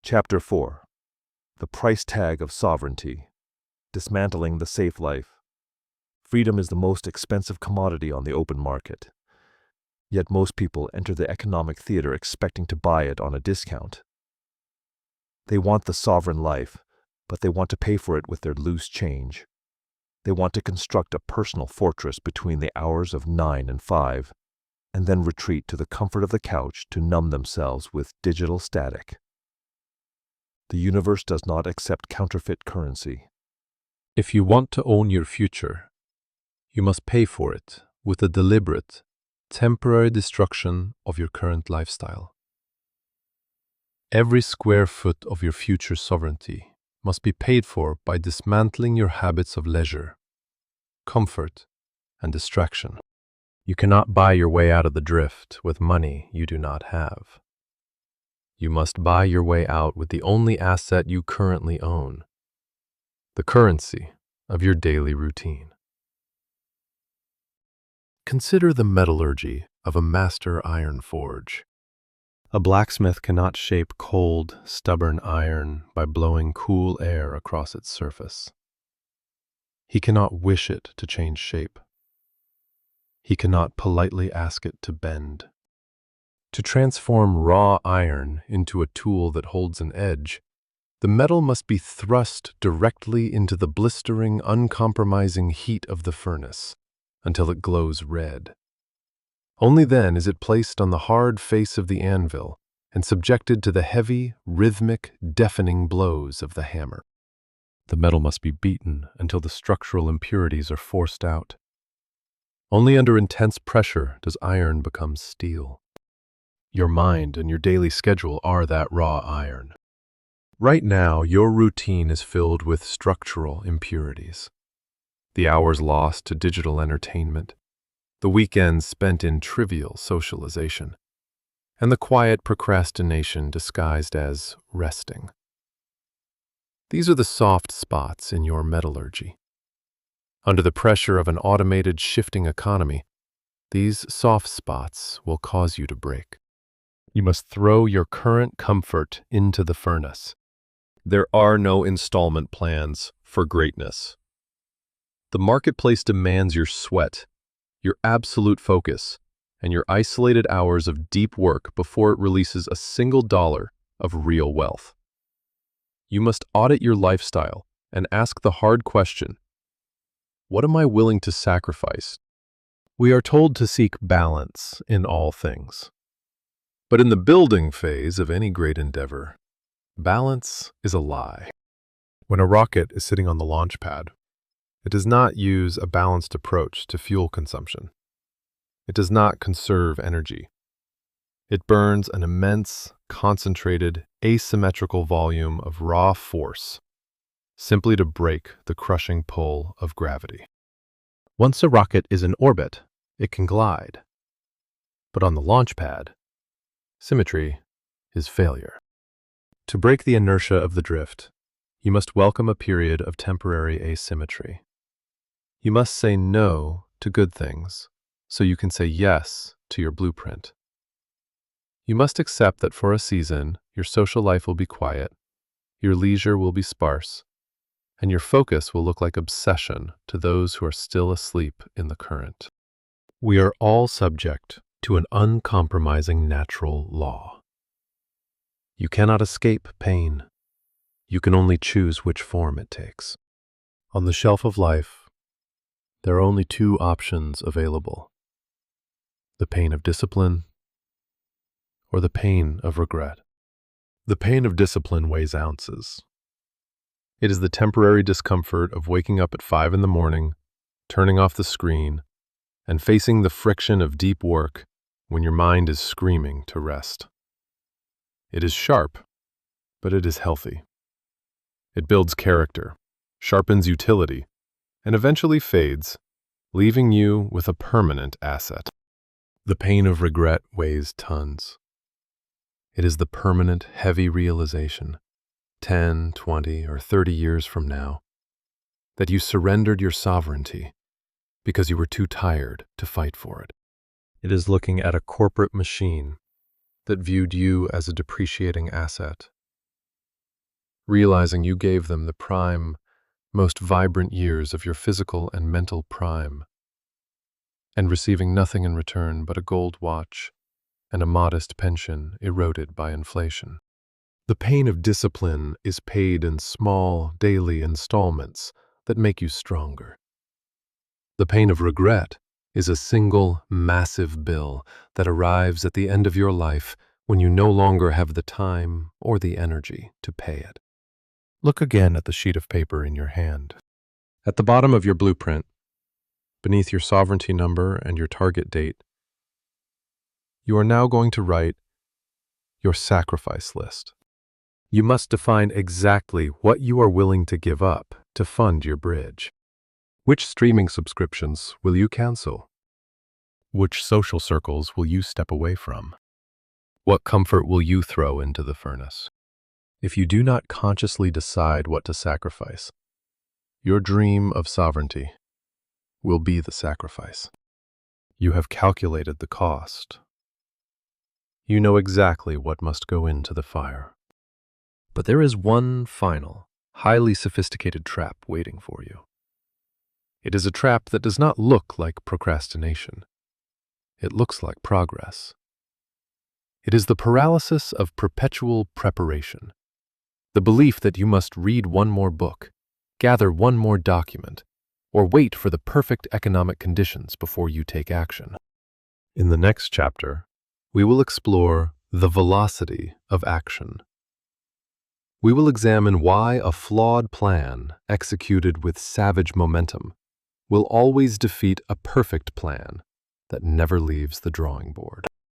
Chapter 4. The Price Tag of Sovereignty. Dismantling the Safe Life. Freedom is the most expensive commodity on the open market. Yet most people enter the economic theater expecting to buy it on a discount. They want the sovereign life, but they want to pay for it with their loose change. They want to construct a personal fortress between the hours of 9 and 5, and then retreat to the comfort of the couch to numb themselves with digital static. The universe does not accept counterfeit currency. If you want to own your future, you must pay for it with a deliberate, temporary destruction of your current lifestyle. Every square foot of your future sovereignty must be paid for by dismantling your habits of leisure, comfort, and distraction. You cannot buy your way out of the drift with money you do not have. You must buy your way out with the only asset you currently own, the currency of your daily routine. Consider the metallurgy of a master iron forge. A blacksmith cannot shape cold, stubborn iron by blowing cool air across its surface. He cannot wish it to change shape. He cannot politely ask it to bend. To transform raw iron into a tool that holds an edge, the metal must be thrust directly into the blistering, uncompromising heat of the furnace until it glows red. Only then is it placed on the hard face of the anvil and subjected to the heavy, rhythmic, deafening blows of the hammer. The metal must be beaten until the structural impurities are forced out. Only under intense pressure does iron become steel. Your mind and your daily schedule are that raw iron. Right now, your routine is filled with structural impurities. The hours lost to digital entertainment, the weekends spent in trivial socialization, and the quiet procrastination disguised as resting. These are the soft spots in your metallurgy. Under the pressure of an automated shifting economy, these soft spots will cause you to break. You must throw your current comfort into the furnace. There are no installment plans for greatness. The marketplace demands your sweat, your absolute focus, and your isolated hours of deep work before it releases a single dollar of real wealth. You must audit your lifestyle and ask the hard question, what am I willing to sacrifice? We are told to seek balance in all things. But in the building phase of any great endeavor, balance is a lie. When a rocket is sitting on the Launchpad, it does not use a balanced approach to fuel consumption. It does not conserve energy. It burns an immense, concentrated, asymmetrical volume of raw force, simply to break the crushing pull of gravity. Once a rocket is in orbit, it can glide. But on the Launchpad, symmetry is failure. To break the inertia of the drift, you must welcome a period of temporary asymmetry. You must say no to good things so you can say yes to your blueprint. You must accept that for a season, your social life will be quiet, your leisure will be sparse, and your focus will look like obsession to those who are still asleep in the current. We are all subject to an uncompromising natural law. You cannot escape pain. You can only choose which form it takes. On the shelf of life, there are only two options available: the pain of discipline or the pain of regret. The pain of discipline weighs ounces. It is the temporary discomfort of waking up at 5 in the morning, turning off the screen, and facing the friction of deep work when your mind is screaming to rest. It is sharp, but it is healthy. It builds character, sharpens utility, and eventually fades, leaving you with a permanent asset. The pain of regret weighs tons. It is the permanent, heavy realization, 10, 20, or 30 years from now, that you surrendered your sovereignty because you were too tired to fight for it. It is looking at a corporate machine that viewed you as a depreciating asset realizing you gave them the prime, most vibrant years of your physical and mental prime, and receiving nothing in return but a gold watch and a modest pension eroded by inflation. The pain of discipline is paid in small, daily installments that make you stronger. The pain of regret is a single, massive bill that arrives at the end of your life when you no longer have the time or the energy to pay it. Look again at the sheet of paper in your hand. At the bottom of your blueprint, beneath your sovereignty number and your target date, you are now going to write your sacrifice list. You must define exactly what you are willing to give up to fund your bridge. Which streaming subscriptions will you cancel? Which social circles will you step away from? What comfort will you throw into the furnace? If you do not consciously decide what to sacrifice, your dream of sovereignty will be the sacrifice. You have calculated the cost. You know exactly what must go into the fire. But there is one final, highly sophisticated trap waiting for you. It is a trap that does not look like procrastination. It looks like progress. It is the paralysis of perpetual preparation. The belief that you must read one more book, gather one more document, or wait for the perfect economic conditions before you take action. In the next chapter, we will explore the velocity of action. We will examine why a flawed plan executed with savage momentum will always defeat a perfect plan that never leaves the drawing board.